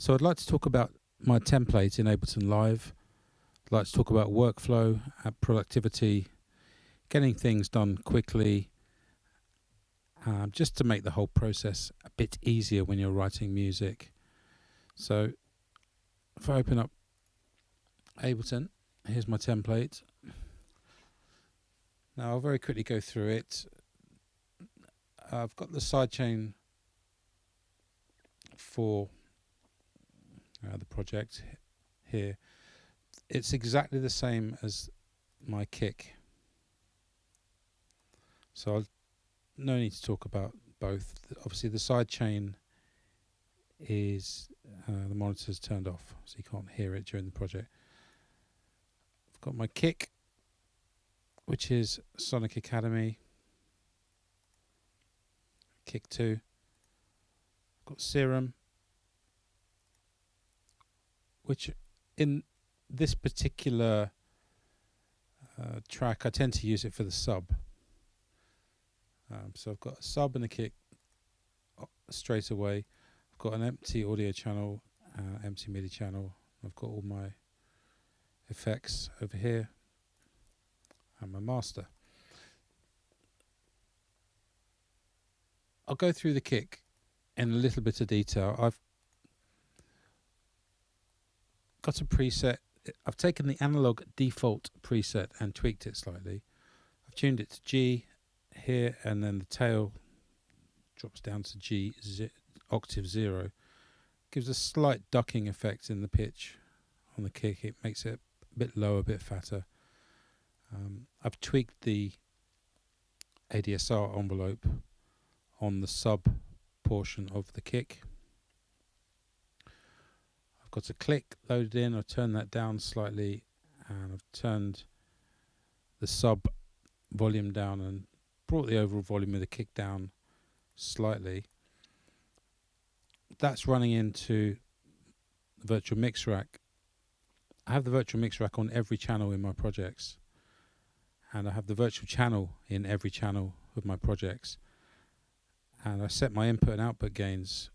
So I'd like to talk about my template in Ableton Live. I'd like to talk about workflow, productivity, getting things done quickly, just to make the whole process a bit easier when you're writing music. So if I open up Ableton, here's my template. Now I'll very quickly go through it. I've got the sidechain for the project here. It's exactly the same as my kick, so no need to talk about both. Obviously the sidechain is the monitor's turned off, so you can't hear it during the project. I've got my kick, which is Sonic Academy kick 2. I've got Serum, which in this particular track I tend to use it for the sub. So I've got a sub and a kick straight away. I've got an empty audio channel, empty Midi channel. I've got all my effects over here and my master. I'll go through the kick in a little bit of detail. I've got a preset. I've taken the analog default preset and tweaked it slightly. I've tuned it to G here, and then the tail drops down to G octave 0. Gives a slight ducking effect in the pitch on the kick. It makes it a bit lower, a bit fatter. I've tweaked the ADSR envelope on the sub portion of the kick. I've got a click loaded in. I've turned that down slightly, and I've turned the sub volume down and brought the overall volume of the kick down slightly. That's running into the virtual mix rack. I have the virtual mix rack on every channel in my projects, and I have the virtual channel in every channel of my projects, and I set my input and output gains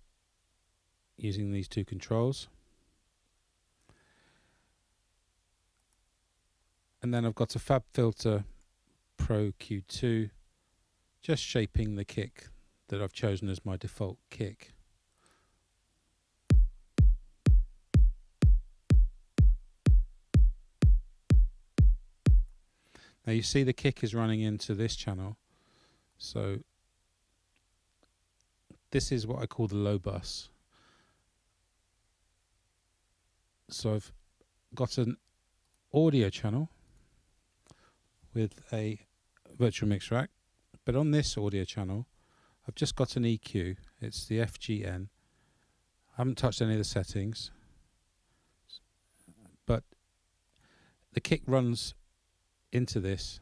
using these two controls. And then I've got a FabFilter Pro Q2 just shaping the kick that I've chosen as my default kick. Now you see the kick is running into this channel, so this is what I call the low bus. So I've got an audio channel with a virtual mix rack, but on this audio channel I've just got an EQ. It's the FGN. I haven't touched any of the settings, but the kick runs into this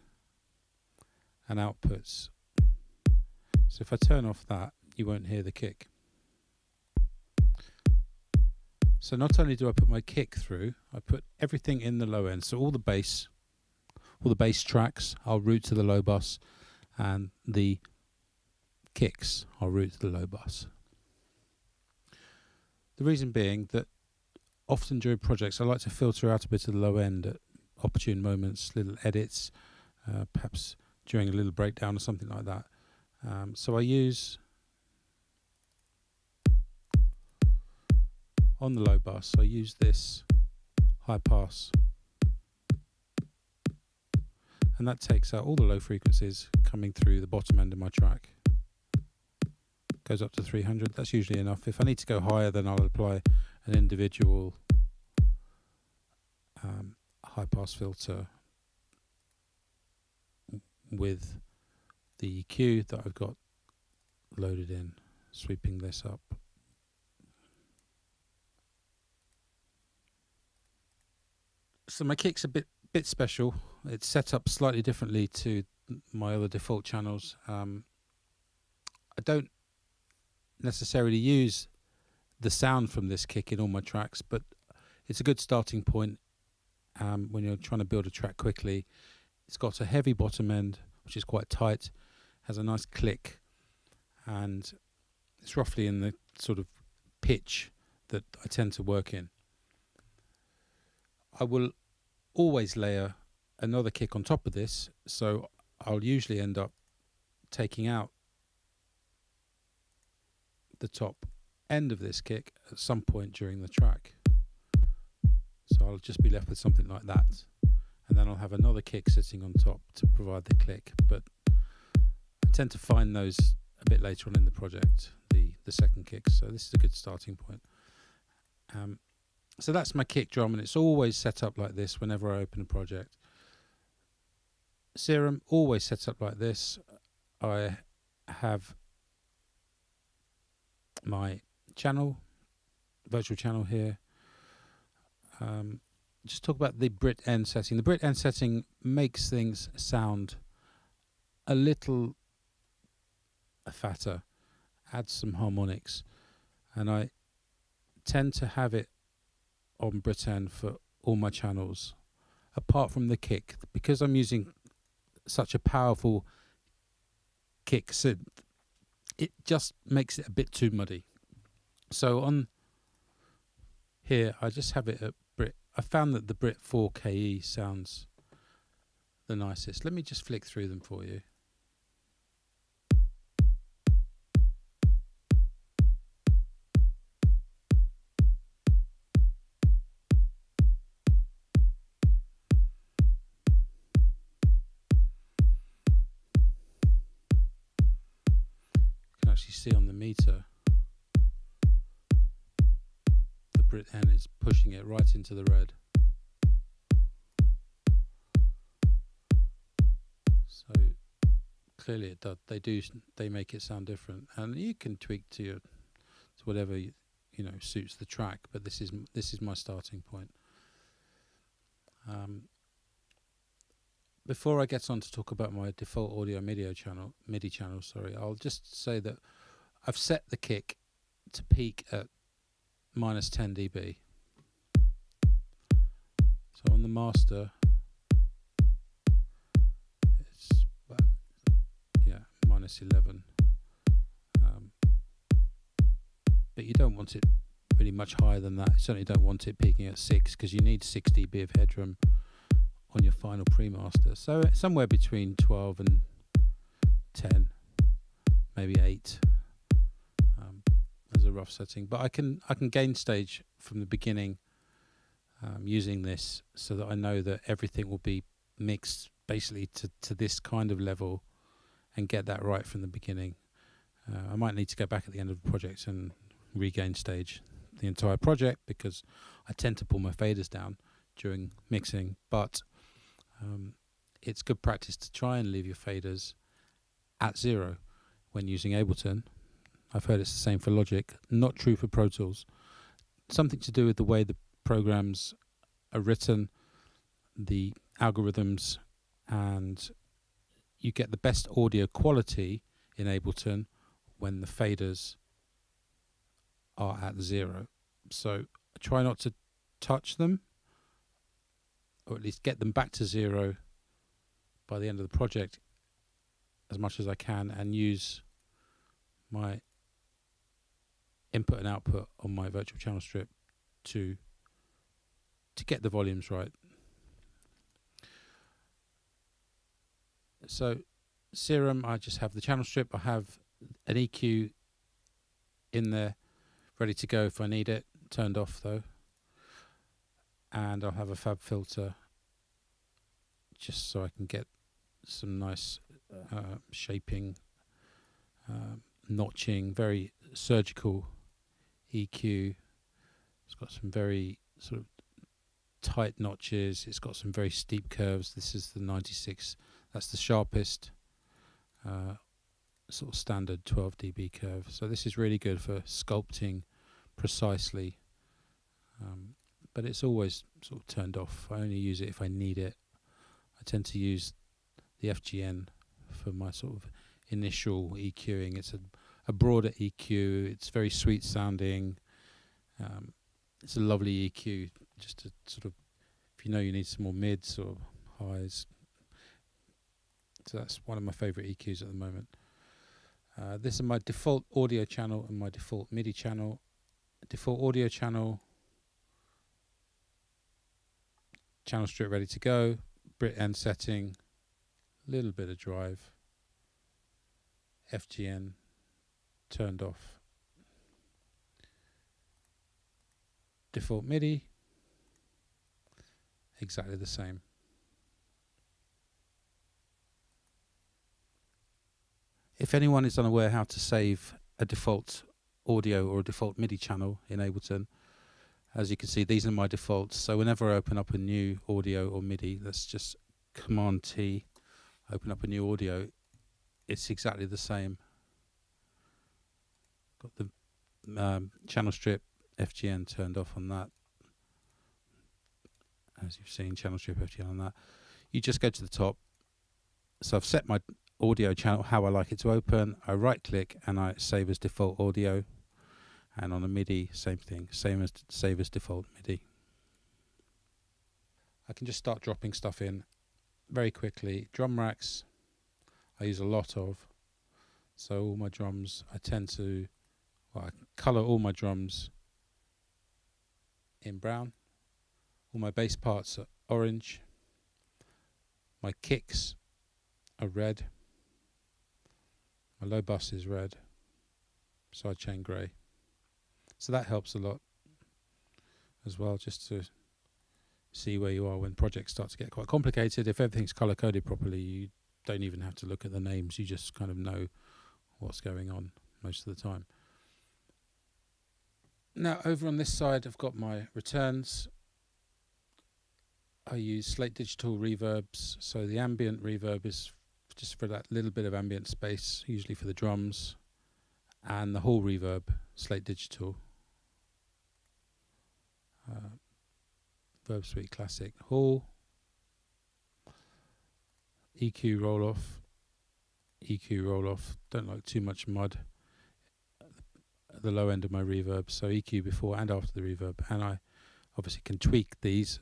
and outputs. So if I turn off that, you won't hear the kick. So not only do I put my kick through, I put everything in the low end. So all the bass tracks I'll route to the low bus, and the kicks I'll route to the low bus. The reason being that often during projects I like to filter out a bit of the low end at opportune moments, little edits, perhaps during a little breakdown or something like that. So I use, on the low bus, I use this high pass, and that takes out all the low frequencies coming through the bottom end of my track. Goes up to 300, that's usually enough. If I need to go higher, then I'll apply an individual high pass filter with the EQ that I've got loaded in, sweeping this up. So my kick's a bit special. It's set up slightly differently to my other default channels. I don't necessarily use the sound from this kick in all my tracks, but it's a good starting point when you're trying to build a track quickly. It's got a heavy bottom end, which is quite tight, has a nice click, and it's roughly in the sort of pitch that I tend to work in. I will always layer another kick on top of this, so I'll usually end up taking out the top end of this kick at some point during the track. So I'll just be left with something like that, and then I'll have another kick sitting on top to provide the click, but I tend to find those a bit later on in the project, the second kicks, so this is a good starting point. So that's my kick drum, and it's always set up like this whenever I open a project. Serum always sets up like this. I have my channel, virtual channel here. Just talk about the Brit end setting. The Brit end setting makes things sound a little fatter, adds some harmonics, and I tend to have it on Brit end for all my channels, apart from the kick, because I'm using such a powerful kick synth. It just makes it a bit too muddy. So on here, I just have it at Brit. I found that the Brit 4KE sounds the nicest. Let me just flick through them for you. You can actually see on the meter the Brit N is pushing it right into the red. So clearly it does. They make it sound different, and you can tweak to whatever you know suits the track. But this is my starting point. Before I get on to talk about my default audio MIDI channel, I'll just say that I've set the kick to peak at -10 dB. So on the master, it's -11. But you don't want it really much higher than that. You certainly don't want it peaking at 6, because you need 6 dB of headroom on your final premaster. So somewhere between 12 and 10, maybe 8 as a rough setting. But I can gain stage from the beginning using this, so that I know that everything will be mixed basically to this kind of level, and get that right from the beginning. I might need to go back at the end of the project and regain stage the entire project, because I tend to pull my faders down during mixing, but it's good practice to try and leave your faders at 0 when using Ableton. I've heard it's the same for Logic, not true for Pro Tools. Something to do with the way the programs are written, the algorithms, and you get the best audio quality in Ableton when the faders are at 0. So try not to touch them, or at least get them back to 0 by the end of the project as much as I can, and use my input and output on my virtual channel strip to get the volumes right. So Serum, I just have the channel strip. I have an EQ in there ready to go if I need it, turned off though, and I'll have a fab filter just so I can get some nice shaping, notching, very surgical EQ. It's got some very sort of tight notches. It's got some very steep curves. This is the 96. That's the sharpest sort of standard 12 dB curve. So this is really good for sculpting precisely. But it's always sort of turned off. I only use it if I need it. I tend to use the FGN for my sort of initial EQing. It's a broader EQ. It's very sweet sounding. It's a lovely EQ, just to sort of, if you know you need some more mids or highs. So that's one of my favorite EQs at the moment. This is my default audio channel and my default MIDI channel. default audio channel, channel strip ready to go, Brit end setting, little bit of drive, FGN turned off, default MIDI, exactly the same. If anyone is unaware how to save a default audio or a default MIDI channel in Ableton, as you can see, these are my defaults. So whenever I open up a new audio or MIDI, let's just Command T, open up a new audio, it's exactly the same. Got the channel strip, FGN turned off on that. As you've seen, channel strip, FGN on that. You just go to the top. So I've set my audio channel how I like it to open. I right click and I save as default audio. And on a MIDI, same thing, same as save as default MIDI. I can just start dropping stuff in very quickly. Drum racks, I use a lot of. So all my drums, I tend to, I colour all my drums in brown. All my bass parts are orange. My kicks are red. My low bus is red. Sidechain grey. So that helps a lot as well, just to see where you are when projects start to get quite complicated. If everything's color coded properly, you don't even have to look at the names. You just kind of know what's going on most of the time. Now over on this side, I've got my returns. I use Slate Digital reverbs. So the ambient reverb is just for that little bit of ambient space, usually for the drums, and the hall reverb, Slate Digital. Verb Suite Classic Hall, EQ roll off, EQ roll off. Don't like too much mud at the low end of my reverb, so EQ before and after the reverb. And I obviously can tweak these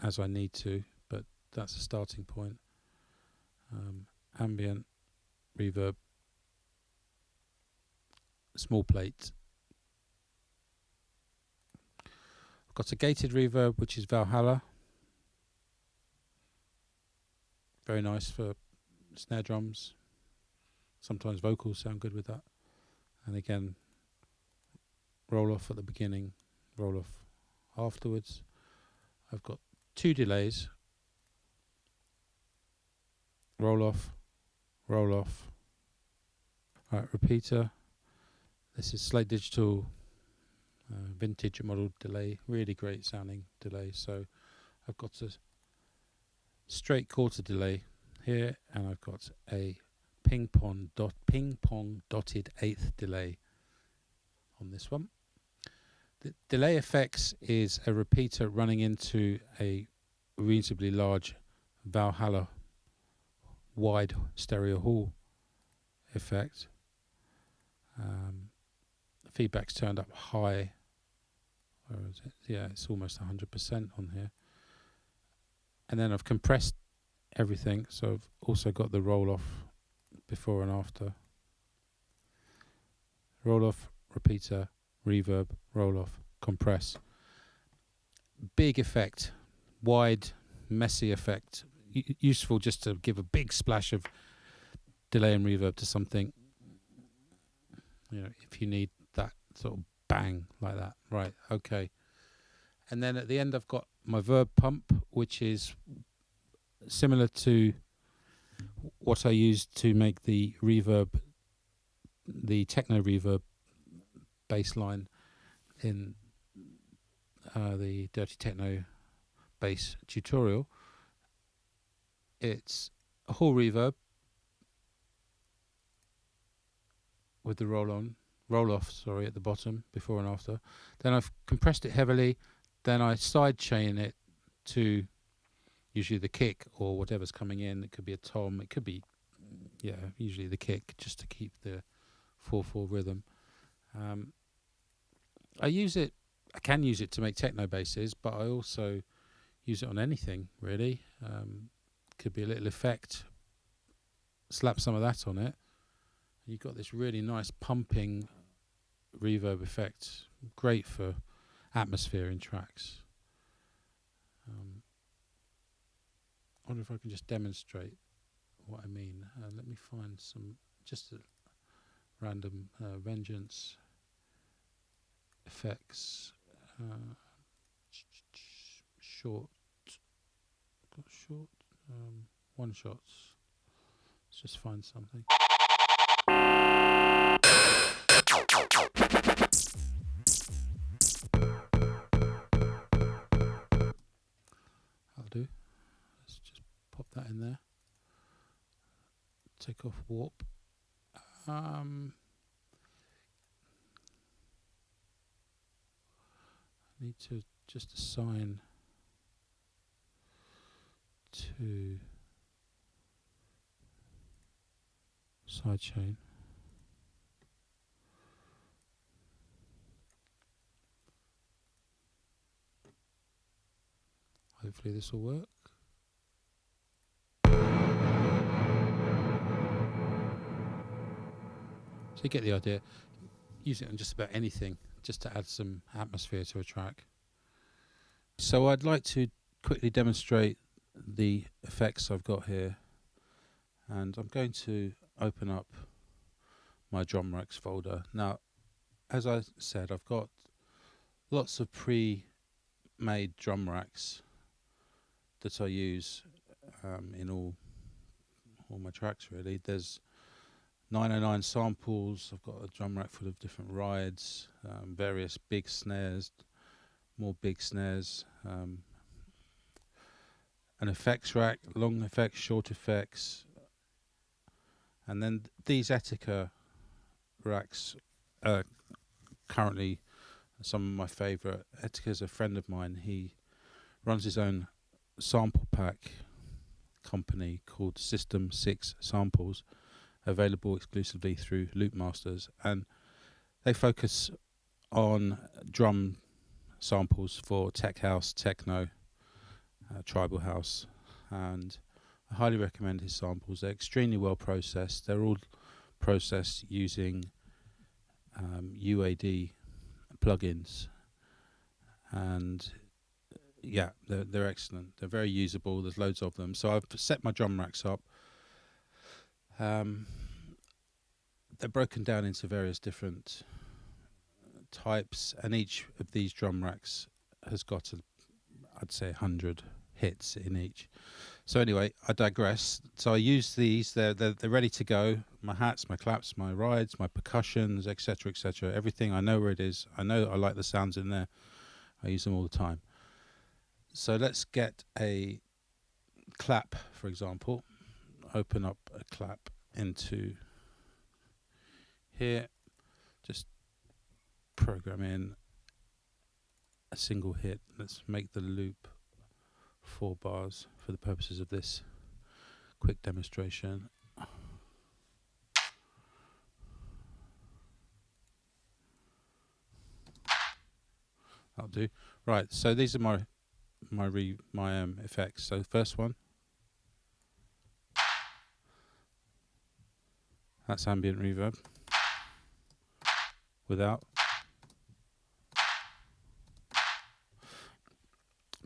as I need to, but that's a starting point. Ambient reverb, small plate. Got a gated reverb, which is Valhalla. Very nice for snare drums. Sometimes vocals sound good with that. And again, roll off at the beginning, roll off afterwards. I've got two delays. Roll off, roll off. Alright, repeater. This is Slate Digital vintage model delay, really great sounding delay. So I've got a straight quarter delay here, and I've got a ping-pong dotted eighth delay on this one. The delay effects is a repeater running into a reasonably large Valhalla wide stereo hall effect. The feedback's turned up high. Where is it? Yeah, it's almost 100% on here. And then I've compressed everything, so I've also got the roll off before and after. Roll off, repeater, reverb, roll off, compress. Big effect, wide, messy effect. Useful just to give a big splash of delay and reverb to something. You know, if you need that sort of bang like that. Right, okay. And then at the end I've got my verb pump, which is similar to what I used to make the reverb, the techno reverb bass line in the Dirty Techno bass tutorial. It's a hall reverb with the roll off, at the bottom, before and after. Then I've compressed it heavily, then I side chain it to usually the kick or whatever's coming in. It could be a tom, it could be, usually the kick, just to keep the 4/4 rhythm. I can use it to make techno basses, but I also use it on anything, really. Could be a little effect, slap some of that on it. You've got this really nice pumping reverb effect great for atmosphere in tracks. I wonder if I can just demonstrate what I mean. Let me find some, just a random Vengeance effects, short, one shots. Let's just find something. I'll do. Let's just pop that in there. Take off warp. I need to just assign to sidechain. Hopefully this will work. So you get the idea. Use it on just about anything, just to add some atmosphere to a track. So I'd like to quickly demonstrate the effects I've got here, and I'm going to open up my drum racks folder. Now, as I said, I've got lots of pre-made drum racks that I use in all my tracks really. There's 909 samples, I've got a drum rack full of different rides, various big snares, more big snares, an effects rack, long effects, short effects, and then these Etika racks are currently some of my favourite. Etika's a friend of mine. He runs his own sample pack company called System 6 Samples, available exclusively through Loopmasters, and they focus on drum samples for tech house, techno, tribal house, and I highly recommend his samples. They're extremely well processed. They're all processed using UAD plugins, and yeah, they're excellent. They're very usable. There's loads of them. So I've set my drum racks up. They're broken down into various different types, and each of these drum racks has got I'd say 100 hits in each. So anyway, I digress. So I use these. They're ready to go. My hats, my claps, my rides, my percussions, etc., etc. Everything. I know where it is. I know I like the sounds in there. I use them all the time. So let's get a clap, for example. Open up a clap into here. Just program in a single hit. Let's make the loop 4 bars for the purposes of this quick demonstration. That'll do. Right, so these are my effects. So the first one, that's ambient reverb without.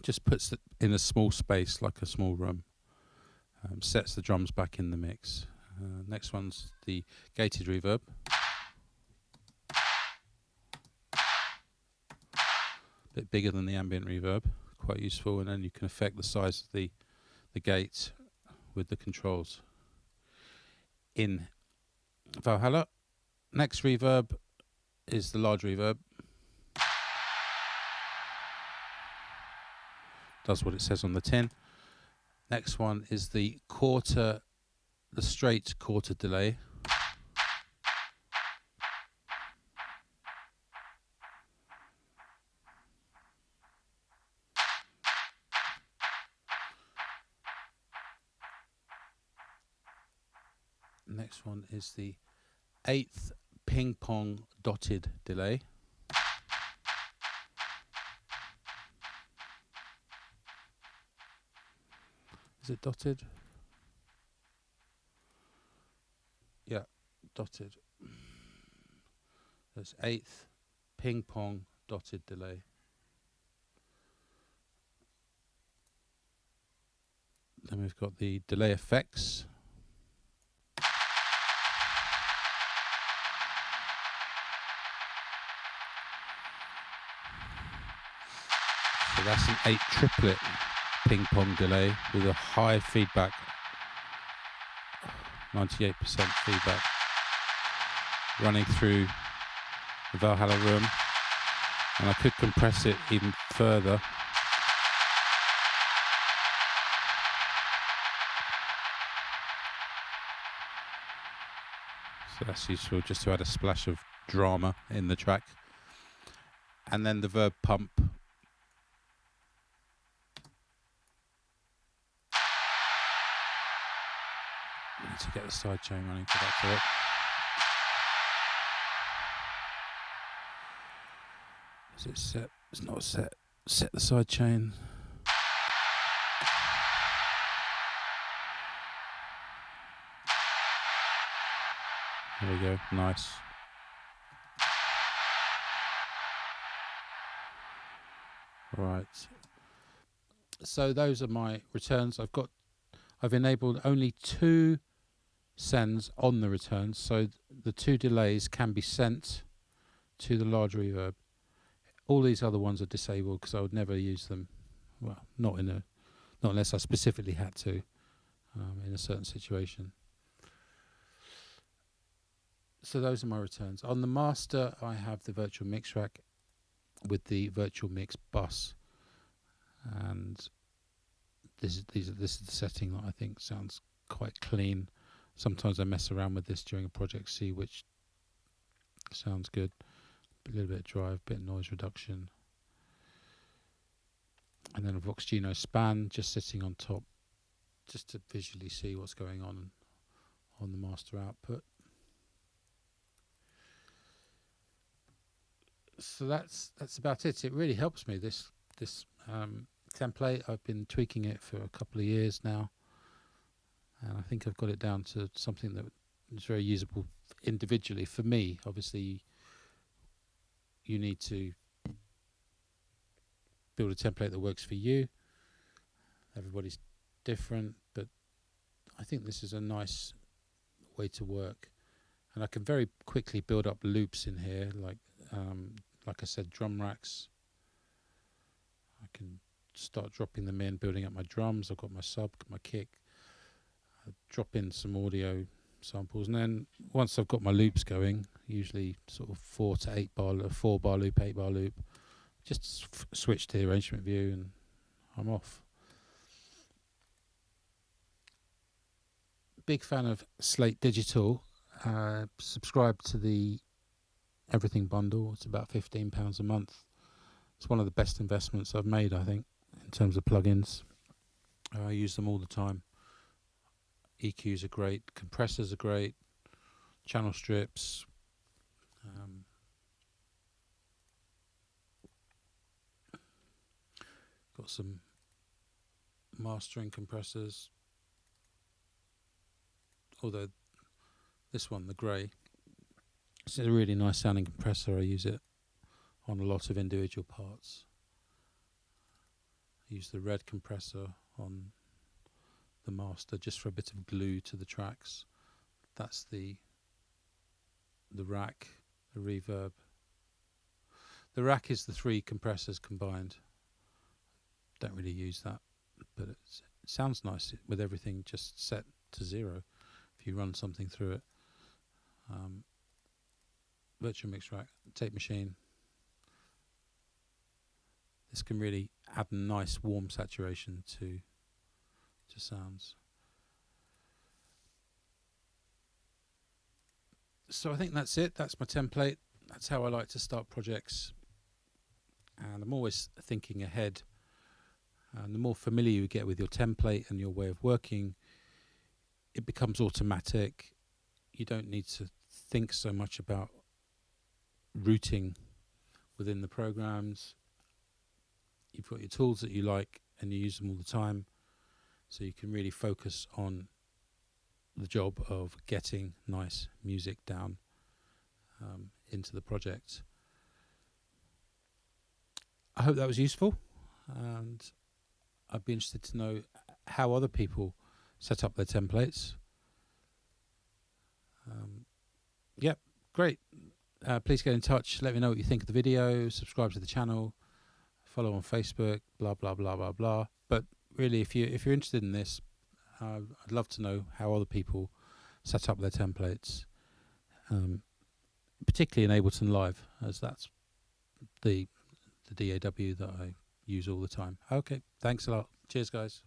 Just puts it in a small space, like a small room. Sets the drums back in the mix. Next one's the gated reverb. Bit bigger than the ambient reverb, quite useful, and then you can affect the size of the gate with the controls in Valhalla. Next reverb is the large reverb. Does what it says on the tin. Next one is the straight quarter delay. Next one is the 8th ping-pong dotted delay. Is it dotted? Yeah, dotted. That's 8th ping-pong dotted delay. Then we've got the delay effects. So that's an 8 triplet ping-pong delay with a high feedback, 98% feedback, running through the Valhalla room, and I could compress it even further. So that's useful just to add a splash of drama in the track. And then the verb pump. We need to get the sidechain running for that to work. Is it set? It's not set. Set the sidechain. There we go. Nice. Right. So those are my returns. I've enabled only 2 sends on the returns, so the 2 delays can be sent to the large reverb. All these other ones are disabled because I would never use them. Well, not unless I specifically had to in a certain situation. So those are my returns. On the master, I have the virtual mix rack with the virtual mix bus, and this is the setting that I think sounds quite clean. Sometimes I mess around with this during a project, see which sounds good. A little bit of drive, bit of noise reduction, and then a Vox-Geno span just sitting on top, just to visually see what's going on the master output. So that's about it. It really helps me, this template. I've been tweaking it for a couple of years now, and I think I've got it down to something that is very usable individually for me. Obviously, you need to build a template that works for you. Everybody's different, but I think this is a nice way to work, and I can very quickly build up loops in here, like I said, drum racks. I can start dropping them in, building up my drums. I've got my sub, my kick. I drop in some audio samples, and then once I've got my loops going, usually sort of 4 to 8 bar, 4 bar loop, 8 bar loop, just switch to the arrangement view and I'm off. Big fan of Slate Digital. Subscribe to the Everything bundle. It's about £15 a month. It's one of the best investments I've made, I think, in terms of plugins. I use them all the time. EQs are great, compressors are great, channel strips. Got some mastering compressors. Although this one, the grey, it's a really nice sounding compressor. I use it on a lot of individual parts. I use the red compressor on the master just for a bit of glue to the tracks. That's the rack, the reverb. The rack is the 3 compressors combined. Don't really use that, but it sounds nice with everything just set to 0 if you run something through it. Virtual mix rack, tape machine. This can really add a nice warm saturation to sounds. So I think that's it. That's my template. That's how I like to start projects. And I'm always thinking ahead. And the more familiar you get with your template and your way of working, it becomes automatic. You don't need to think so much about routing within the programs. You've got your tools that you like and you use them all the time, so you can really focus on the job of getting nice music down into the project. I hope that was useful, and I'd be interested to know how other people set up their templates. Yep, great. Please get in touch. Let me know what you think of the video. Subscribe to the channel. Follow on Facebook. Blah blah blah blah blah. But really, if you're interested in this, I'd love to know how other people set up their templates, particularly in Ableton Live, as that's the DAW that I use all the time. Okay, thanks a lot. Cheers, guys.